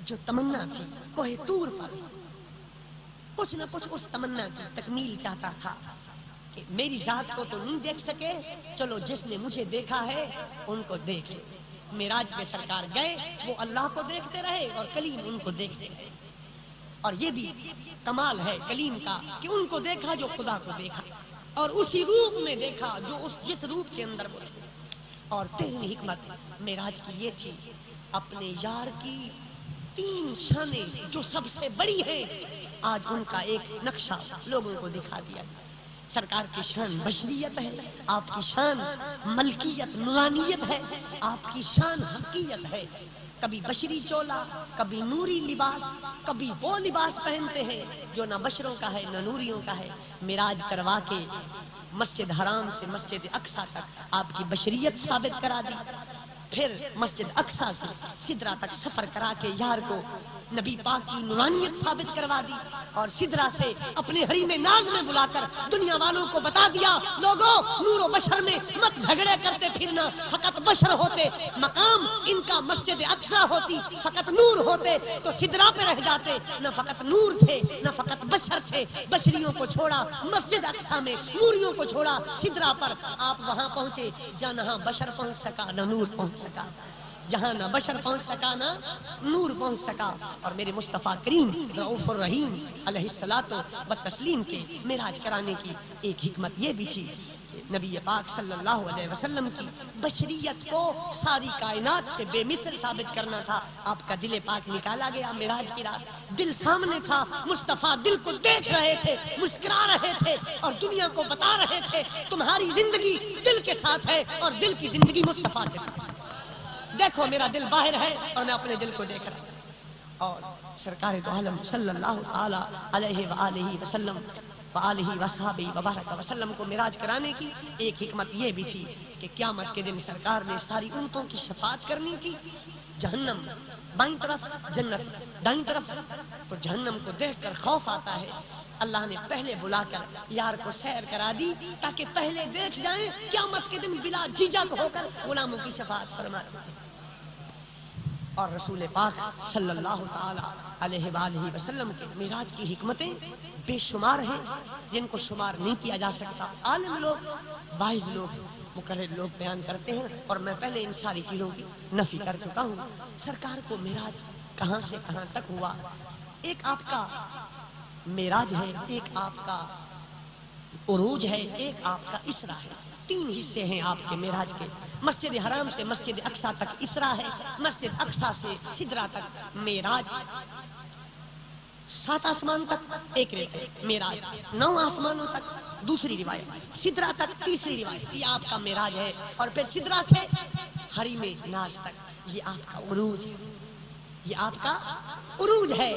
جو تمنا تھی کوہ طور پر کچھ نہ کچھ اس تمنا کی تکمیل چاہتا تھا کہ میری ذات کو تو نہیں دیکھ سکے، چلو جس نے مجھے دیکھا ہے ان کو دیکھ لے۔ معراج پہ سرکار گئے، وہ اللہ کو دیکھتے رہے اور کلیم ان کو دیکھتے رہے۔ اور یہ بھی کمال ہے کلیم کا کہ ان کو دیکھا جو خدا کو دیکھا، اور اسی روپ میں دیکھا جو جس روپ کے اندر وہ تھے۔ اور 13ویں حکمت معراج کی یہ تھی، اپنے یار کی 3 شانیں جو سب سے بڑی ہیں، آج ان کا ایک نقشہ لوگوں کو دکھا دیا۔ سرکار کی شان بشریت ہے، آپ کی شان ملکیت نورانیت ہے، آپ کی شان حقیقت ہے۔ کبھی بشری چولا، کبھی نوری لباس، کبھی وہ لباس پہنتے ہیں جو نہ بشروں کا ہے نہ نوریوں کا ہے۔ معراج کروا کے مسجد حرام سے مسجد اقصی تک آپ کی بشریت ثابت کرا دی، پھر مسجد اقصی سے سدرہ تک سفر کرا کے یار کو نبی پاک کی نورانیت ثابت کروا دی، اور سدرہ سے اپنے حریم ناز میں بلا کر دنیا والوں کو بتا دیا، لوگوں نور و بشر میں مت جھگڑے کرتے پھرنا، فقط بشر ہوتے مقام ان کا مسجد اقصی ہوتی، فقط نور ہوتے تو سدرہ پہ رہ جاتے، نہ فقط نور تھے نہ فقط بشر تھے۔ بشریوں کو چھوڑا مسجد اقصی میں، نوریوں کو چھوڑا سدرہ پر، آپ وہاں پہنچے جہاں بشر پہنچ سکا نہ نور پہنچ سکا، جہاں نہ بشر پہنچ سکا نہ نور پہنچ سکا۔ اور میرے مصطفیٰ کریم رؤوف الرحیم علیہ الصلوۃ والتسلیم کے معراج کرانے کی ایک حکمت یہ بھی تھی کہ نبی پاک صلی اللہ علیہ وسلم کی بشریت کو ساری کائنات سے بے مثل ثابت کرنا تھا۔ آپ کا دل پاک نکالا گیا معراج کی رات، دل سامنے تھا، مصطفیٰ دل کو دیکھ رہے تھے، مسکرا رہے تھے اور دنیا کو بتا رہے تھے تمہاری زندگی دل کے ساتھ ہے اور دل کی زندگی مصطفیٰ کے ساتھ ہے۔ دیکھو میرا دل باہر ہے اور میں اپنے دل کو دیکھ رہا ہوں۔ اور سرکار دو عالم صلی اللہ تعالی علیہ وآلہ وسلم وآلہ وصحبہ وبارک وسلم کو معراج کرانے کی ایک حکمت یہ بھی تھی کہ قیامت کے دن سرکار نے ساری امتوں کی شفاعت کرنی تھی۔ جہنم بائیں طرف، جنت دائیں طرف، تو جہنم کو دیکھ کر خوف آتا ہے۔ اللہ نے پہلے بلا کر یار کو سیر کرا دی تاکہ پہلے دیکھ جائیں، قیامت کے دن بلا جھجک ہو کر غلاموں کی شفاعت فرماتے ہیں۔ اور رسول پاک صلی اللہ تعالی علیہ وآلہ وسلم کے معراج کی حکمتیں بے شمار ہیں جن کو شمار نہیں کیا جا سکتا۔ عالم لوگ، واعظ لوگ، مقرر لوگ بیان کرتے ہیں اور میں پہلے ان ساری چیزوں کی نفی کر چکا ہوں۔ سرکار کو معراج کہاں سے کہاں تک ہوا؟ ایک آپ کا معراج ہے، ایک آپ کا عروج ہے، ایک آپ کا اسرا ہے۔ 3 حصے ہیں آپ کے معراج کے۔ مسجد حرام سے مسجد اقصی تک اسرا ہے، مسجد اقصی سے سدرہ تک معراج، 7 آسمان تک ایک معراج، 9 آسمانوں تک دوسری روایت، سدرہ تک تیسری روایت، یہ آپ کا معراج ہے۔ اور پھر سدرہ سے حریم ناز تک یہ آپ کا عروج ہے، یہ آپ کا عروج ہے۔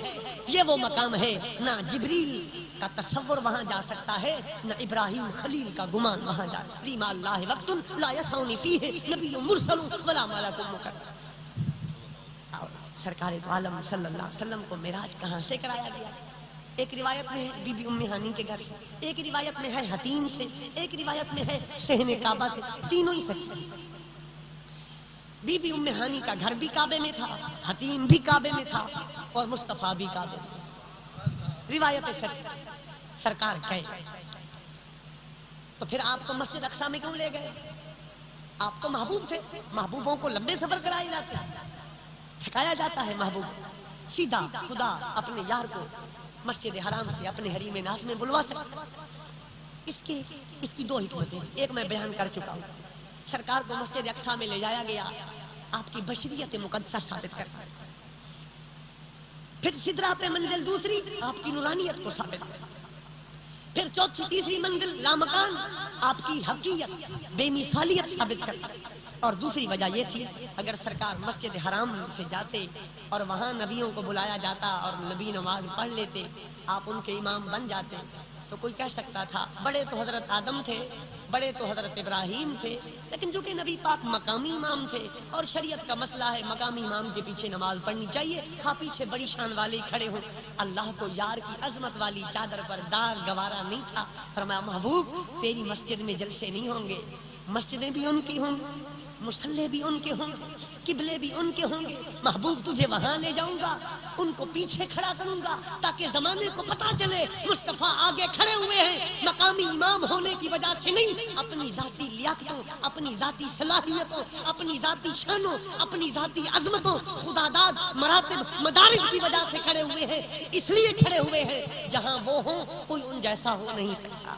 یہ وہ مقام ہے نہ جبریل کا تصور وہاں جا سکتا ہے، نہ ابراہیم خلیل کا گمان وہاں جا سکتا ہے۔ فیم اللہ وقت لا یسعنی فیہ نبی مرسل ولا ملک مقرب۔ اور سرکار دو عالم صلی اللہ علیہ وسلم کو معراج کہاں سے کرایا گیا؟ ایک روایت میں ہے بی بی ام ہانی کے گھر سے، ایک روایت میں ہے حتیم سے، ایک روایت میں ہے صحن کعبہ سے، تینوں ہی سچ ہیں۔ بی بی ام ہانی کا گھر بھی کعبے میں تھا، حتیم بھی کعبے میں تھا اور مصطفیٰ بھی کعبے میں۔ روایت سرکار گئے تو پھر آپ کو مسجد اقصی میں کیوں لے گئے؟ آپ تو محبوب تھے، محبوبوں کو لمبے سفر کرائے جاتے ہیں، تھکایا جاتا ہے محبوب۔ سیدھا خدا اپنے یار کو مسجد حرام سے اپنے حریم ناز میں بلوا سکتا۔ اس کی 2 حکمتیں، ایک میں بیان کر چکا ہوں۔ سرکار کو مسجد اقصی میں لے جایا گیا آپ کی بشریت مقدسہ ثابت کرتا ہے۔ پھر سدرہ پہ منزل دوسری آپ کی نورانیت کو ثابت کرتا ہے۔ پھر چوتھی تیسری منزل لامکان آپ کی حقیقت بے مثالیت ثابت کرتا ہے۔ اور دوسری وجہ یہ تھی اگر سرکار مسجد حرام سے جاتے اور وہاں نبیوں کو بلایا جاتا اور نبی نماز پڑھ لیتے، آپ ان کے امام بن جاتے تو کوئی کہہ سکتا تھا بڑے تو حضرت آدم تھے، بڑے تو حضرت ابراہیم تھے، لیکن چونکہ نبی پاک مقامی امام تھے اور شریعت کا مسئلہ ہے مقامی امام کے پیچھے نماز پڑھنی چاہیے، ہاں پیچھے بڑی شان والے کھڑے ہوں۔ اللہ کو یار کی عظمت والی چادر پر داغ گوارا نہیں تھا، فرمایا محبوب تیری مسجد میں جلسے نہیں ہوں گے، مسجدیں بھی ان کی ہوں گی، مصلے بھی ان کے ہوں گے، قبلے بھی ان کے ہوں گے. محبوب تجھے وہاں لے جاؤں گا، ان کو پیچھے کھڑا کروں گا تاکہ زمانے کو پتا چلے مصطفیٰ آگے کھڑے ہوئے ہیں. مقامی امام ہونے کی وجہ سے نہیں، اپنی ذاتی لیاقتوں، اپنی ذاتی صلاحیتوں، اپنی ذاتی شانوں، اپنی ذاتی عظمتوں، خداداد مراتب مدارج کی وجہ سے کھڑے ہوئے ہیں. اس لیے کھڑے ہوئے ہیں جہاں وہ ہوں کوئی ان جیسا ہو نہیں سکتا،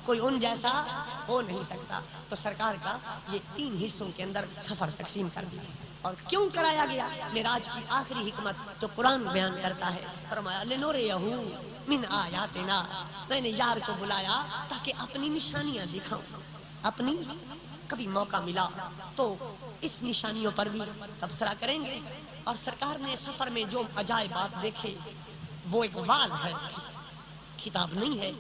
کوئی ان جیسا ہو نہیں سکتا. تو سرکار کا یہ 3 حصوں کے اندر سفر تقسیم کر دیا. اور کیوں کرایا گیا؟ معراج کی آخری حکمت جو قرآن بیان کرتا ہے، فرمایا لنُرِیَہُ من آیاتنا، میں نے یار کو بلایا تاکہ اپنی نشانیاں دکھاؤں. اپنی کبھی موقع ملا تو اس نشانیوں پر بھی تبصرہ کریں گے. اور سرکار نے سفر میں جو عجائبات دیکھے وہ ایک وعظ ہے، کتاب نہیں ہے،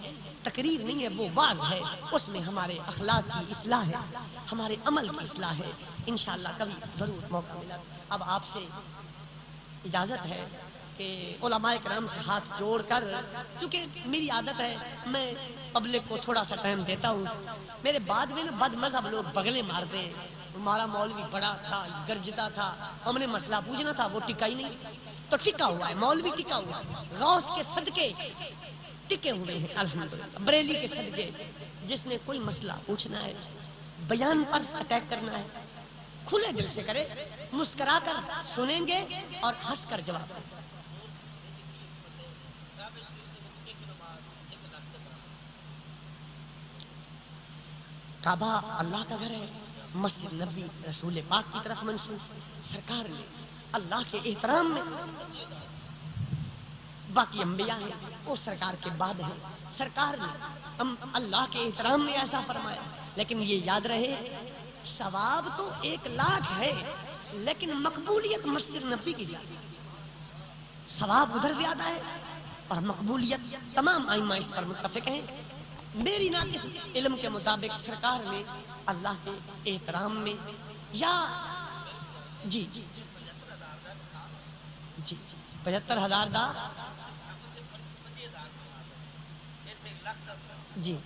تقریر نہیں ہے، وہ وعظ ہے. اس میں ہمارے اخلاق کی اصلاح ہے، ہمارے عمل کی اصلاح ہے. انشاءاللہ کبھی ضرور موقع ملا. اب آپ سے اجازت ہے کہ علماء کرام سے ہاتھ جوڑ کر، کیونکہ میری عادت ہے میں پبلک کو تھوڑا سا ٹائم دیتا ہوں. میرے بعد میں بد مذہب لوگ بغلیں مارتے ہیں، ہمارا مولوی بڑا تھا، گرجتا تھا، ہم نے مسئلہ پوچھنا تھا وہ ٹکا ہی نہیں. تو ٹکا ہوا ہے، مولوی ٹکا ہوا ہے، غوث کے صدقے ٹکے ہوئے ہیں الحمدللہ. بریلی کے صدقے جس نے کوئی مسئلہ پوچھنا ہے، بیان پر اٹیک کرنا ہے، کھلے دل سے کرے، مسکرا کر سنیں گے اور ہنس کر جواب دیں. کعبہ اللہ کا گھر ہے، مسجد نبی رسول پاک کی طرف منسوب. سرکار نے اللہ کے احترام میں، باقی انبیاء ہیں وہ سرکار کے بعد ہیں، سرکار نے اللہ کے احترام میں ایسا فرمایا. لیکن یہ یاد رہے ثواب تو 1,00,000 ہے لیکن مقبولیت مسجد نبی کی زیادہ. ثواب ادھر زیادہ ہے اور مقبولیت تمام ائمہ اس پر متفق ہیں. میری ناقص علم کے مطابق سرکار نے اللہ کے احترام میں یا جی 75,000 دا جی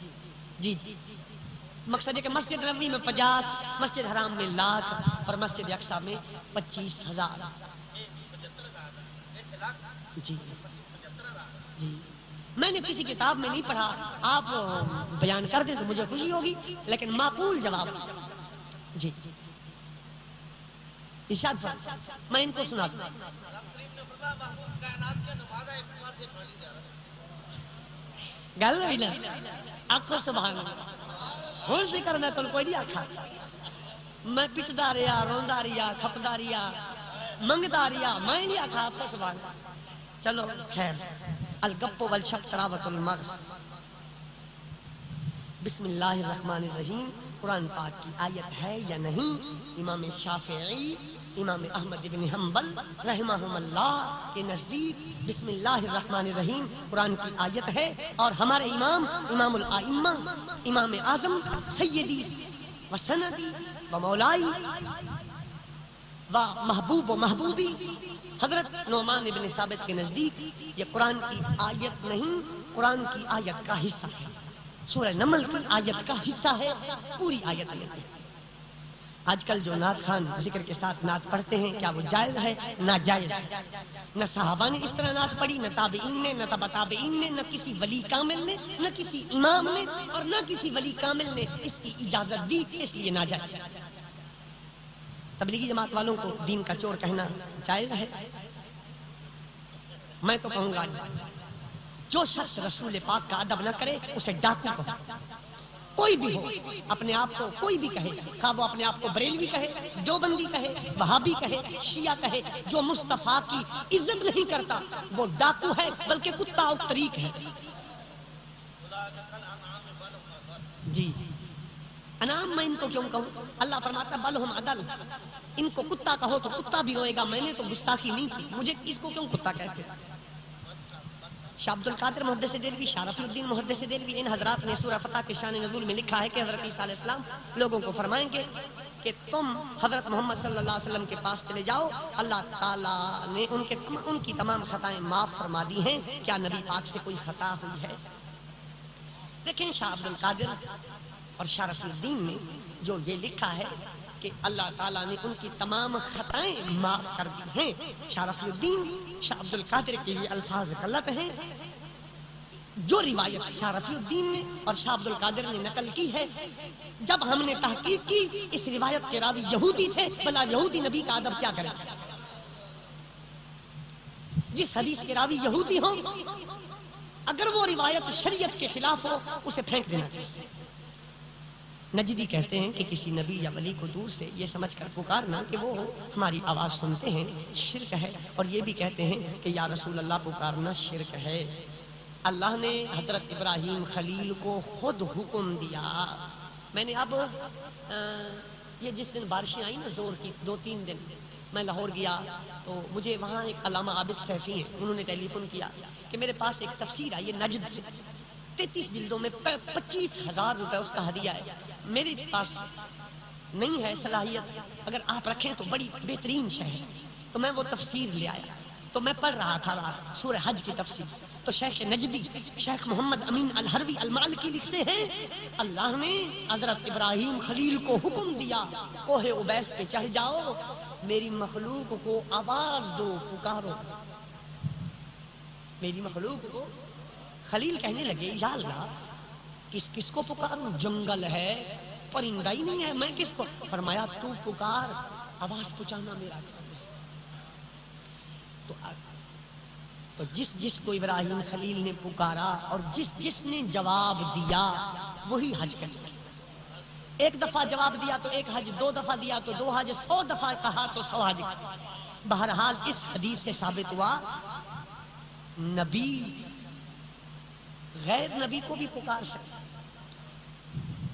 جی مقصد ہے کہ مسجد نبوی میں 50، مسجد حرام میں 1,00,000 اور مسجد اقصیٰ میں 25,000. جی جی میں نے کسی کتاب میں نہیں پڑھا، آپ بیان کر دیں تو مجھے خوشی ہوگی، لیکن معقول جواب. جی ارشاد فرمائیں، میں ان کو سنا دوں. گل ہوئی نا، آخو سبحان اللہ. ہوں ذکر میں تم کوئی نہیں آکھا، میں پٹدا رہا، روندا رہا، کھپدا رہا، منگدا رہا، میں نہیں آکھا. آخو سبحان اللہ. چلو خیر. الگپ والشپ تراوت المغز. بسم اللہ الرحمن الرحیم قرآن پاک کی آیت ہے یا نہیں؟ امام شافعی، امام احمد بن حنبل رحمہم اللہ کے نزدیک بسم اللہ الرحمن الرحیم قرآن کی آیت ہے. اور ہمارے امام الائمہ، امام اعظم سیدی و سندی و مولائی و محبوب و محبوبی حضرت نعمان بن ثابت کے نزدیک یہ قرآن کی آیت نہیں، قرآن کی آیت کا حصہ ہے. سورہ نمل کی آیت کا حصہ ہے، پوری آیت نہیں. آج کل جو نعت خوان ذکر کے ساتھ نعت پڑھتے ہیں، کیا وہ جائز ہے؟ ناجائز ہے. نہ صحابہ نے اس طرح نعت پڑھی، نہ تابعین نے، نہ تبع تابعین نے، نہ کسی ولی کامل نے، نہ کسی امام نے، اور نہ کسی ولی کامل نے اس کی اجازت دی، اس لیے ناجائز ہے. تبلیغی جماعت والوں کو دین کا چور کہنا جائز ہے؟ میں تو کہوں گا جو شخص رسول پاک کا ادب نہ کرے اسے ڈاکو کہو. کوئی بھی ہو، اپنے آپ کو کوئی بھی کہے، خواہ وہ اپنے آپ کو بریلوی کہے، دیوبندی کہے، وہابی کہے، شیعہ کہے، جو مصطفیٰ کی عزت نہیں کرتا وہ ڈاکو ہے، بلکہ کتا اور طریق ہے. جی انعام میں ان کو کیوں کہوں؟ اللہ فرماتا بل ہم عدل، ان کو کتا کہو تو کتا بھی روئے گا. میں نے تو گستاخی نہیں کی، مجھے اس کو کیوں کتا کہتے؟ شاہ عبد القادر محدث دہلوی، شاہ رفیع الدین محدث دہلوی، ان حضرات نے سورہ فتح کے شان نزول میں لکھا ہے کہ حضرت عیسیٰ علیہ السلام لوگوں کو فرمائیں گے کہ تم حضرت محمد صلی اللہ علیہ وسلم کے پاس چلے جاؤ، اللہ تعالیٰ نے ان کی تمام خطائیں معاف فرما دی ہیں، کیا نبی پاک سے کوئی خطا ہوئی ہے؟ دیکھیں شاہ عبد القادر اور شاہ رفیع الدین نے جو یہ لکھا ہے کہ اللہ تعالیٰ نے ان کی تمام خطائیں معاف کر دی ہیں۔ شاہ رفیع الدین شاہ عبد القادر کے یہ الفاظ غلط ہیں۔ جو روایت شاہ رفیع الدین نے اور شاہ عبد القادر نے نقل کی ہے، جب ہم نے تحقیق کی اس روایت کے راوی یہودی تھے، بلا یہودی نبی کا ادب کیا کرے؟ جس حدیث کے راوی یہودی ہوں، اگر وہ روایت شریعت کے خلاف ہو اسے پھینک دینا چاہیے۔ نجدی کہتے ہیں کہ کسی نبی یا ولی کو دور سے یہ سمجھ کر پکارنا کہ وہ ہماری آواز سنتے ہیں شرک ہے، اور یہ بھی کہتے ہیں کہ یا رسول اللہ پکارنا شرک ہے۔ اللہ نے حضرت ابراہیم خلیل کو خود حکم دیا۔ میں نے اب یہ جس دن بارشیں آئی نا زور کی 2-3 دن، میں لاہور گیا تو مجھے وہاں ایک علامہ عابد سیفی ہیں، انہوں نے ٹیلی فون کیا کہ میرے پاس ایک تفسیر آئی ہے نجد سے، 33 جلدوں میں 25,000 روپے اس کا ہدیہ ہے۔ میرے پاس نہیں ہے صلاحیت، اگر آپ رکھیں تو بڑی بہترین شے ہے، تو میں وہ تفسیر لے آیا۔ تو میں پڑھ رہا تھا رات سورہ حج کی تفسیر، تو شیخ نجدی شیخ محمد امین الحروی المالکی لکھتے ہیں اللہ نے حضرت ابراہیم خلیل کو حکم دیا کوہ عبیس پہ چڑھ جاؤ، میری مخلوق کو آواز دو، پکارو میری مخلوق کو۔ خلیل کہنے لگے یا اللہ کس کس کو پکاروں؟ جنگل ہے، پرندہ ہی نہیں ہے، میں کس کو؟ فرمایا تو پکار، آواز پہنچانا میرا کام ہے۔ تو جس جس کو ابراہیم خلیل نے پکارا اور جس جس نے جواب دیا وہی حج کرے۔ ایک دفعہ جواب دیا تو ایک حج، 2 دفعہ دیا تو 2 حج، 100 دفعہ کہا تو 100 حج۔ بہرحال اس حدیث سے ثابت ہوا نبی غیر نبی کو بھی پکار سکتے۔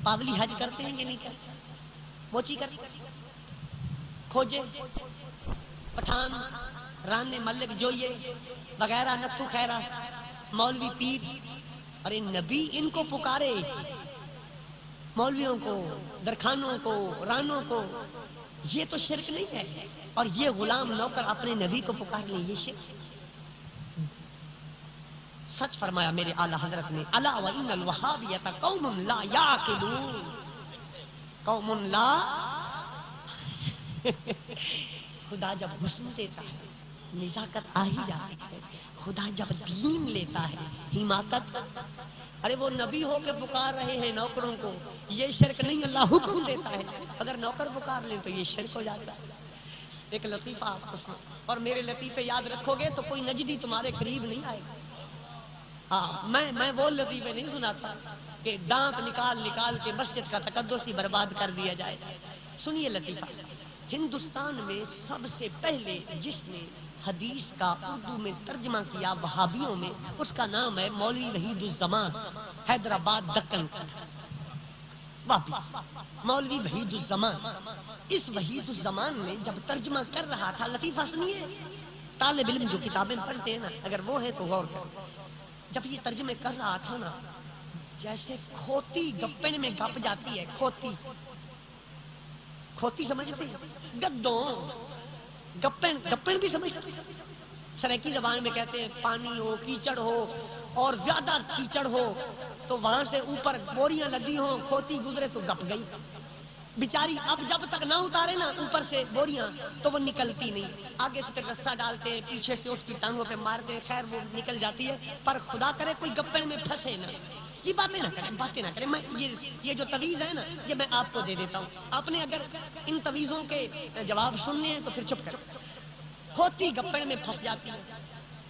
پاولی حج کرتے ہیں کہ نہیں کرتے؟ موچی کرتے، کھوجے، پٹھان، رانے ملک جوئیے وغیرہ، نتھو خیرہ، مولوی پیر، ارے نبی ان کو پکارے، مولویوں کو، درخانوں کو، رانوں کو، یہ تو شرک نہیں ہے۔ اور یہ غلام نوکر اپنے نبی کو پکار لیں، یہ شرک ہے۔ سچ فرمایا میرے اعلیٰ حضرت نے، الا وان الوہابیۃ قوم لا یعقلون، قوم لا خدا جب حسن دیتا ہے نزاکت آ ہی جاتی ہے، خدا جب دین لیتا ہے حماقت۔ ارے وہ نبی ہو کے پکار رہے ہیں نوکروں کو، یہ شرک نہیں، اللہ حکم دیتا ہے، اگر نوکر پکار لیں تو یہ شرک ہو جاتا ہے۔ ایک لطیفہ آپ کو، اور میرے لطیفے یاد رکھو گے تو کوئی نجدی تمہارے قریب نہیں آئے گا۔ ہاں میں وہ لطیفے نہیں سناتا کہ دانت نکال نکال کے مسجد کا تقدس ہی برباد کر دیا جائے۔ سنیے لطیفہ، ہندوستان میں سب سے پہلے جس نے حدیث کا اردو میں ترجمہ کیا وہابیوں میں، اس کا نام ہے مولوی وحید الزمان، حیدرآباد دکن وہابی، مولوی وحید الزمان۔ اس وحید الزمان نے جب ترجمہ کر رہا تھا، لطیفہ سنیے، طالب علم جو کتابیں پڑھتے ہیں نا اگر وہ ہے تو غور کریں، جب یہ ترجمے کر رہا تھا نا، جیسے کھوتی گپن میں گپ جاتی ہے، کھوتی سمجھتے ہیں، گدوں، گپن بھی سمجھتے ہیں، سریکی زبان میں کہتے ہیں پانی ہو، کیچڑ ہو اور زیادہ کیچڑ ہو تو وہاں سے اوپر بوریاں لگی ہوں، کھوتی گزرے تو گپ گئی بیچاری۔ اب جب تک نہ اتارے نا اوپر سے بوریاں تو وہ نکلتی نہیں، آگے سے رسہ ڈالتے ہیں، پیچھے سے اس کی ٹانگوں پہ مارتے ہیں، خیر وہ نکل جاتی ہے، پر خدا کرے کوئی گپن میں پھنسے نہ، یہ باتیں نہ کریں۔ میں یہ جو تویز ہے نا یہ میں آپ کو دے دیتا ہوں، آپ نے اگر ان تویزوں کے جواب سننے ہیں تو پھر چپ کریں۔ کھوتی گپن میں پھنس جاتی ہے،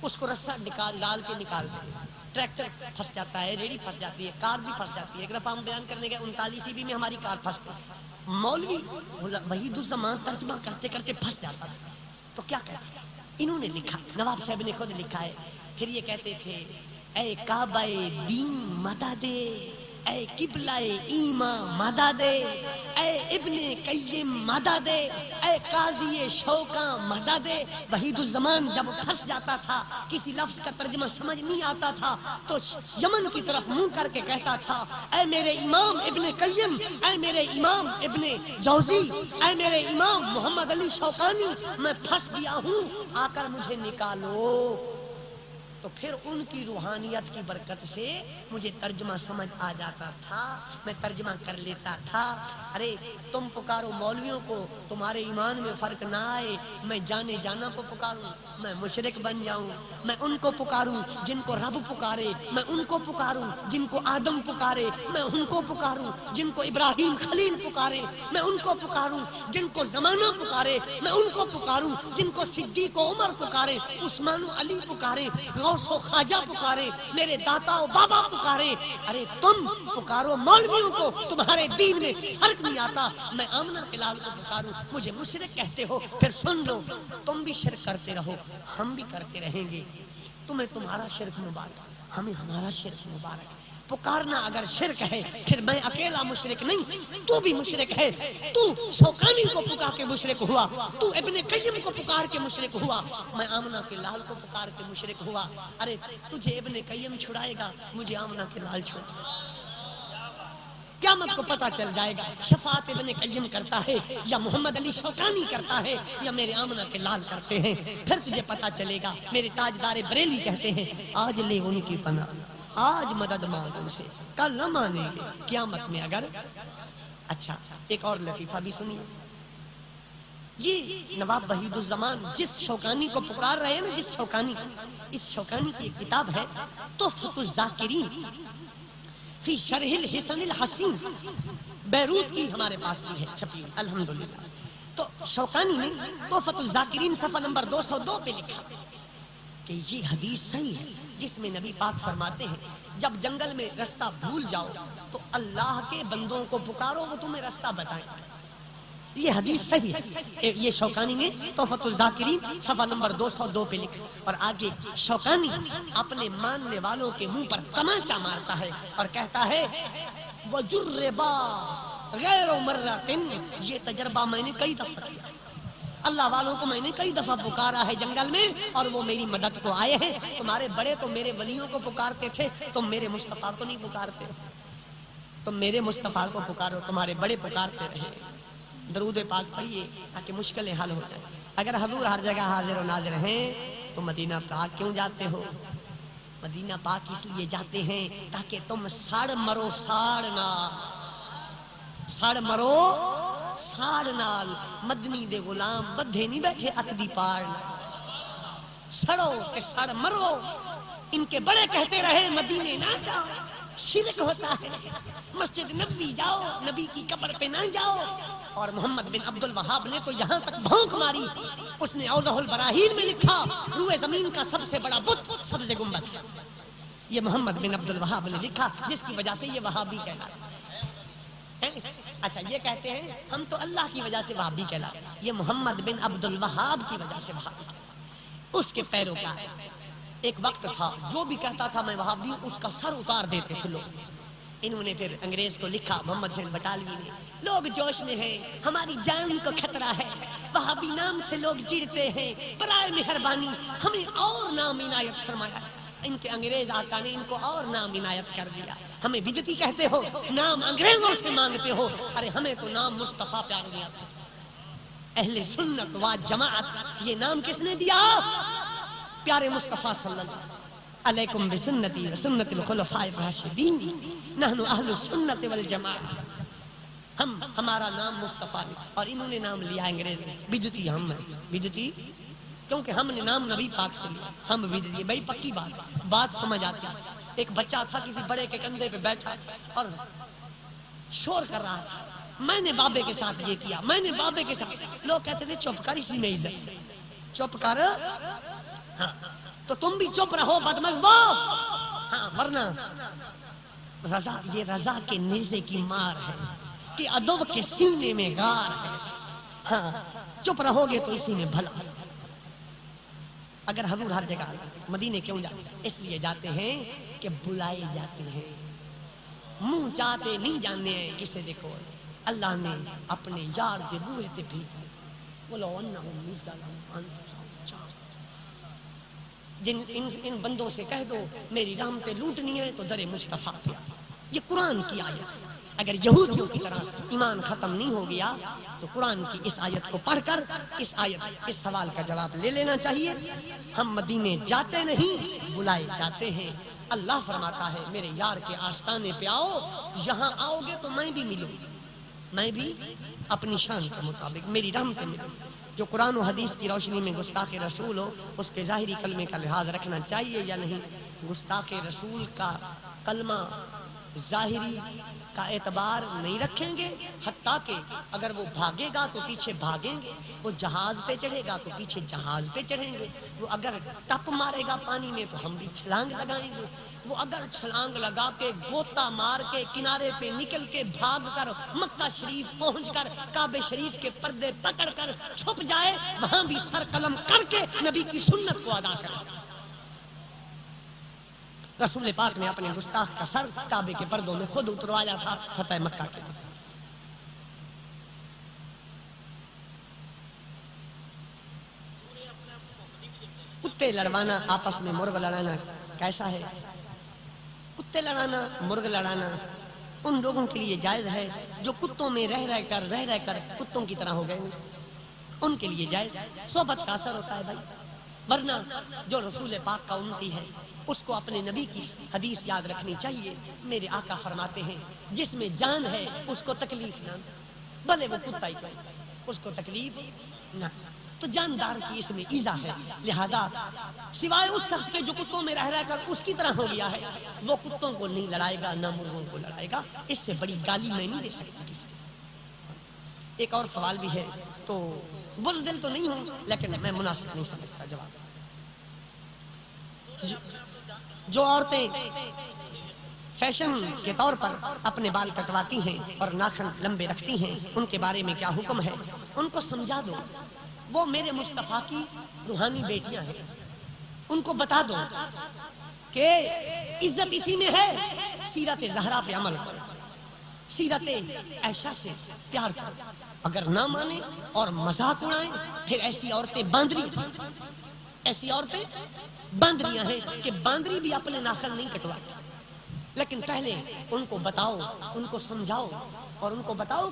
اس کو رسہ ڈال کے نکالتے ہیں، ٹریکٹر پھنس جاتا ہے، ریڑھی پھنس جاتی ہے، کار بھی پھنس جاتی ہے۔ ایک دفعہ ہم بیان کرنے گئے 39 میں ہماری کار پھنستی، مولوی وحید الزمان ترجمہ کرتے کرتے پھنس جاتا تھا، تو کیا کہتے ہیں؟ انہوں نے لکھا، نواب صاحب نے خود لکھا ہے، پھر یہ کہتے تھے اے کعبہ دین مدد دے، اے قبلہ ایمان مدد دے، اے ابن قیم مدد دے، اے قاضی شوکاں مدد دے۔ وحید الزمان جب پھنس جاتا تھا، کسی لفظ کا ترجمہ سمجھ نہیں آتا تھا تو یمن کی طرف منہ کر کے کہتا تھا اے میرے امام ابن قیم، اے میرے امام ابن جوزی، اے میرے امام محمد علی شوکانی، میں پھنس گیا ہوں، آ کر مجھے نکالو۔ تو پھر ان کی روحانیت کی برکت سے مجھے ترجمہ سمجھ آ جاتا تھا، میں ترجمہ کر لیتا تھا۔ ارے تم پکارو مولویوں کو، تمہارے ایمان میں فرق نہ آئے، میں جانے جانا کو پکاروں، میں مشرک بن جاؤں، میں ان کو پکاروں جن کو رب پکارے، میں ان کو پکاروں جن کو آدم پکارے، میں ان کو پکاروں جن کو ابراہیم خلیل پکارے، میں ان کو پکاروں جن کو زمانہ پکارے، میں ان کو پکاروں جن کو صدیق و عمر پکارے، عثمان و علی پکارے، غوث و خواجہ پکارے، میرے داتا و بابا پکارے۔ ارے تم پکارو مولویوں کو، تمہارے دین میں فرق نہیں آتا، میں آمنہ کے لال کو پکاروں، مجھے مشرک کہتے ہو، پھر سن لو، تم بھی شرک کرتے رہو، ہم بھی کرتے رہیں گے، تمہیں تمہارا شرک مبارک، ہمیں ہمارا شرک مبارک۔ پکارنا اگر شرک ہے پھر میں اکیلا مشرک نہیں، تو بھی مشرک ہے، تو شوکانی کو پکار کے مشرک ہوا، تو ابن قیم کو پکار کے مشرک ہوا، میں آمنہ کے لال کو پکار کے مشرک ہوا۔ ارے تجھے ابن قیم چھڑائے گا، مجھے آمنہ کے لال چھڑائے گا، قیامت کو پتہ چل جائے گا شفاعت ابن قیم کرتا ہے یا محمد علی شوکانی کرتا ہے یا میرے آمنہ کے لال کرتے ہیں، پھر تجھے پتہ چلے گا۔ میرے تاجدار بریلی کہتے ہیں آج لے ان کی پناہ، آج مدد مانگ ان سے، کل نہ مانیں گے قیامت میں اگر۔ اچھا ایک اور لطیفہ بھی سنیے، یہ نواب وحید الزمان جس شوکانی کو پکار رہے ہیں نا، جس شوکانی، اس شوکانی کی ایک کتاب ہے تحفۃ الذاکرین فی شرح الحسن الحسین، بیروت کی ہمارے پاس بھی ہے چھپی الحمدللہ۔ تو شوکانی نے تحفۃ الذاکرین صفحہ نمبر 202 پہ لکھا کہ یہ حدیث صحیح ہے جس میں نبی پاک فرماتے ہیں جب جنگل میں رستہ بھول جاؤ تو اللہ کے بندوں کو پکارو، وہ تمہیں رستہ بتائیں۔ یہ حدیث صحیح ہے، یہ شوکانی نے تحفۃ الذاکرین صفحہ نمبر 202 پہ لکھا، اور آگے شوکانی اپنے ماننے والوں کے منہ پر تمانچہ مارتا ہے اور کہتا ہے وَجُرِّبَا غَيْرُ مَرَّةٍ، یہ تجربہ میں نے کئی دفعہ کیا، اللہ والوں کو میں نے کئی دفعہ پکارا ہے جنگل میں اور وہ میری مدد کو آئے ہیں۔ تمہارے بڑے تو میرے ولیوں کو پکارتے تھے، تم میرے مصطفیٰ کو نہیں پکارتے، تم میرے مصطفیٰ کو پکارو، تمہارے بڑے پکارتے رہے۔ درود پاک پڑھیے تاکہ مشکلیں حل ہو جائیں۔ اگر حضور ہر جگہ حاضر و ناظر ہیں تو مدینہ پاک کیوں جاتے ہو؟ مدینہ پاک اس لیے جاتے ہیں تاکہ تم ساڑ مرو، ساڑ نہ ساڑ مرو ساڑ نال، مدنی دے غلام بدھے نہیں بیٹھے اکدی پاڑ، سڑو کہ سڑ مرو۔ ان کے بڑے کہتے رہے مدینے نہ جاؤ، شرک ہوتا ہے، مسجد نبی جاؤ، نبی کی قبر پہ نہ جاؤ۔ اور محمد بن عبد الوہاب نے تو یہاں تک بھونک ماری، اس نے اوضح البراہین میں لکھا روئے زمین کا سب سے بڑا بت سبز گنبد، یہ محمد بن عبد الوہاب نے لکھا، جس کی وجہ سے یہ وہابی کہلاتے ہیں۔ اچھا یہ کہتے ہیں ہم تو اللہ کی وجہ سے وہابی کہلاتے ہیں، یہ محمد بن عبد الوہاب کی وجہ سے وہابی، اس کے پیروکار۔ ایک وقت تھا جو بھی کہتا تھا میں وہابی ہوں اس کا سر اتار دیتے تھے لوگ۔ انہوں نے پھر انگریز کو لکھا، محمد حسین بٹالوی نے، لوگ جوش میں ہیں، ہماری جان کو خطرہ ہے، وہابی نام سے لوگ چڑھتے ہیں، برائے مہربانی ہمیں اور نام عنایت فرمایا۔ ان کے انگریز آقا نے ان کو اور نام عنایت کر دیا، ہمیں بدعتی کہتے ہو، نام انگریزوں سے مانگتے ہو، ارے ہمیں تو نام مصطفیٰ پیار دیا تھا۔ اہل سنت و جماعت یہ نام کس نے دیا؟ پیارے مصطفیٰ صلی اللہ علیکم بسنتی و سنت الخلفاء الراشدین، نحن اہل السنت والجماعت، ہمارا نام مصطفیٰ نے، اور انہوں نے نام لیا انگریز نے، بدعتی ہم ہیں، بدعتی کیونکہ ہم نے نام نبی پاک سے لیا، ہم بدعتی۔ بھائی پکی بات سمجھ آتی ہے۔ ایک بچہ تھا کسی بڑے کے کندھے پہ بیٹھا اور شور کر رہا تھا، میں نے بابے کے ساتھ یہ کیا، میں نے بابے کے ساتھ، لوگ کہتے تھے چپ کر، اسی میں عزت، چپ کر، ہاں تو تم بھی چپ رہو بدمزدو، ہاں ورنہ رضا، یہ رضا کے نیزے کی مار ہے کہ عدو کے سینے میں غار ہے، ہاں چپ رہو گے تو اسی میں بھلا۔ اگر حضور ہر جگہ مدینے کیوں جاتے؟ اس لیے جاتے ہیں کہ بلائے جاتے ہیں، منہ چاہتے نہیں جانے ہیں کسے دیکھو، اللہ نے اپنے یار کے بوئے تے بھیجا، بولو انہم یظلمون انفسہم، ان بندوں سے کہہ دو میری رحمتیں لوٹنی ہے تو در مصطفیٰ پہ آ۔ یہ قرآن کی آیت، اگر یہودیوں کی طرح ایمان ختم نہیں ہو گیا تو قرآن کی اس آیت کو پڑھ کر اس سوال کا جواب لے لینا چاہیے. ہم مدینے جاتے نہیں بلائے جاتے ہیں. اللہ فرماتا ہے میرے یار کے آستانے پہ آؤ, یہاں آؤ گے تو میں بھی ملوں, میں بھی اپنی شان کے مطابق میری رحمت ملوں. جو قرآن و حدیث کی روشنی میں گستاخ رسول ہو اس کے ظاہری کلمے کا لحاظ رکھنا چاہیے یا نہیں؟ گستاخ رسول کا کلمہ ظاہری کا اعتبار نہیں رکھیں گے, حتیٰ کہ اگر وہ بھاگے گا تو پیچھے بھاگیں گے, وہ جہاز پہ چڑھے گا تو پیچھے جہاز پہ چڑھیں گے, وہ اگر ٹپ مارے گا پانی میں تو ہم بھی چھلانگ لگائیں گے, وہ اگر چھلانگ لگا کے گوتا مار کے کنارے پہ نکل کے بھاگ کر مکہ شریف پہنچ کر کعبے شریف کے پردے پکڑ کر چھپ جائے, وہاں بھی سر قلم کر کے نبی کی سنت کو ادا کرے. رسول پاک نے اپنے گستاخ کا سر کعبے کے پردوں میں خود اتروایا تھا فتح مکہ کے بعد. کتے لڑوانا, آپس میں مرغ لڑانا کیسا ہے؟ کتے لڑانا, مرغ لڑانا ان لوگوں کے لیے جائز ہے جو کتوں میں رہ کر کتوں کی طرح ہو گئے, ان کے لیے جائز. صحبت کا اثر ہوتا ہے بھائی, ورنہ جو رسول پاک کا امتی ہے اس کو اپنے نبی کی حدیث یاد رکھنی چاہیے. میرے آقا فرماتے ہیں جس میں جان ہے اس کو تکلیف نہ, بھلے وہ کتا ہی کوئی, اس کو تکلیف نہ. تو جاندار کی اس میں ایذا ہے, لہذا سوائے اس شخص کے جو کتوں میں رہ کر اس کی طرح ہو گیا ہے وہ کتوں کو نہیں لڑائے گا, نہ مرغوں کو لڑائے گا. اس سے بڑی گالی میں نہیں دے سکتا کسی کو. ایک اور سوال بھی ہے, تو بزدل تو نہیں ہوں لیکن میں مناسب نہیں سمجھتا جواب. جو عورتیں فیشن کے طور پر اپنے بال کٹواتی ہیں اور ناخن لمبے رکھتی ہیں ان کے بارے میں کیا حکم ہے؟ ان کو سمجھا دو, وہ میرے مصطفیٰ کی روحانی بیٹیاں ہیں, ان کو بتا دو کہ عزت اسی میں ہے. سیرت زہرا پہ عمل کرو, سیرت عائشہ سے پیار کرو. اگر نہ مانے اور مذاق اڑائیں پھر ایسی عورتیں باندری تھیں, ایسی عورتیں باندریاں ہیں کہ باندری بھی اپنے ناخن نہیں کٹواتی. لیکن پہلے ان کو بتاؤ, ان کو سمجھاؤ اور ان کو بتاؤ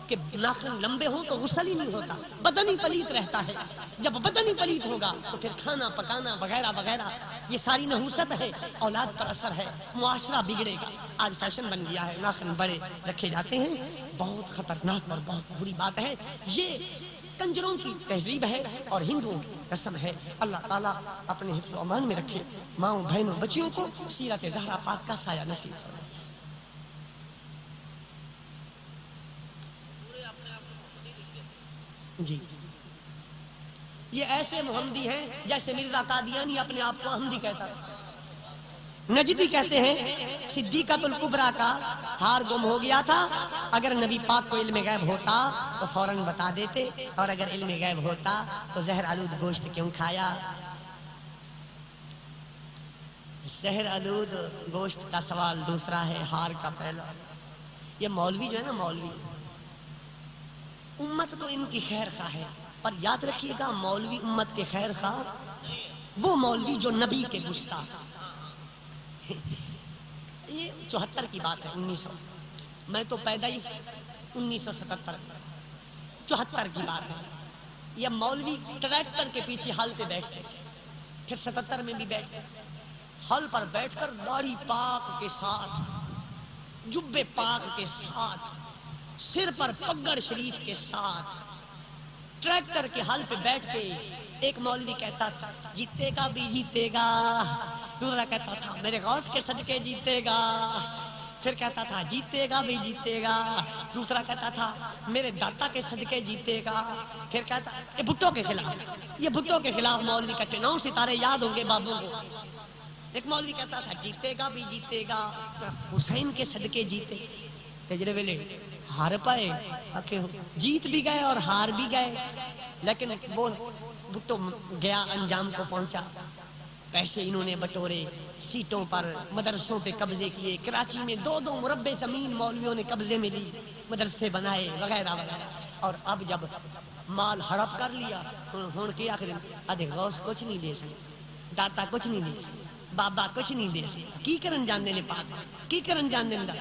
کہ ناخن لمبے ہوں تو غسل ہی نہیں ہوتا, بدن ہی پلیت رہتا ہے. جب بدن ہی پلیت ہوگا تو پھر کھانا پکانا وغیرہ وغیرہ یہ ساری نحوست ہے, اولاد پر اثر ہے, معاشرہ بگڑے گا. آج فیشن بن گیا ہے, ناخن بڑے رکھے جاتے ہیں, بہت خطرناک اور بہت بری بات ہے. یہ کنجروں کی تہذیب ہے اور ہندوؤں کی رسم ہے. اللہ تعالیٰ اپنے حفظ و امان میں رکھے. ماؤں بہنوں بچیوں کو سیرت زہرا پاک کا سایہ نصیب فرمائے. جی یہ ایسے محمدی ہیں جیسے مرزا قادیانی اپنے آپ کو احمدی کہتا تھا. نجدی کہتے ہیں صدیقۃ الکبریٰ کا ہار گم ہو گیا تھا, اگر نبی پاک کو علم غیب ہوتا تو فوراً بتا دیتے, اور اگر علم غیب ہوتا تو زہر آلود گوشت کیوں کھایا. زہر آلود گوشت کا سوال دوسرا ہے, ہار کا پہلا. یہ مولوی جو ہے نا, مولوی امت تو ان کی خیر خواہ ہے, پر یاد رکھیے گا مولوی امت کے خیر خواہ وہ مولوی جو نبی کے گستاخ. یہ 74 کی بات ہے, 1900, میں تو پیدا ہی 1977, 74 کی بات ہے. یہ مولوی ٹریکٹر کے پیچھے ہل پہ بیٹھتے, پھر 77 میں بھی بیٹھتے, ہل پر بیٹھ کر داڑھی پاک کے ساتھ, جبے پاک کے ساتھ, سر پر پگڑ شریف کے ساتھ ٹریکٹر کے ہل پہ بیٹھ کے ایک مولوی کہتا تھا جیتے گا بھی جیتے گا, دوسرا کہتا تھا میرے غوث کے صدقے جیتے گا, پھر کہتا تھا جیتے گا بھی جیتے گا, دوسرا کہتا تھا میرے داتا کے صدقے جیتے گا, پھر کہتا یہ بھٹو کے خلاف, یہ بھٹو کے خلاف مولوی کہتے 9 ستارے یاد ہوں گے بابوں کو. ایک مولوی کہتا تھا جیتے گا بھی جیتے گا, حسین کے صدقے جیتے. تجربے ویلے ہار پائے, جیت بھی گئے اور ہار بھی گئے, لیکن وہ بھٹو گیا انجام کو پہنچا. پیسے انہوں نے بٹورے, سیٹوں پر مدرسوں پہ قبضے کیے, کراچی میں 2 مربع زمین مولویوں نے قبضے میں لی, مدرسے بنائے وغیرہ وغیرہ. اور اب جب مال ہڑپ کر لیا ہوں کے آخر ادھے غوث کچھ نہیں دے سکے, داتا کچھ نہیں دے سکے, بابا کچھ نہیں دے سکے, کی کرن جان دینے پاک, کی کرن جان دینے.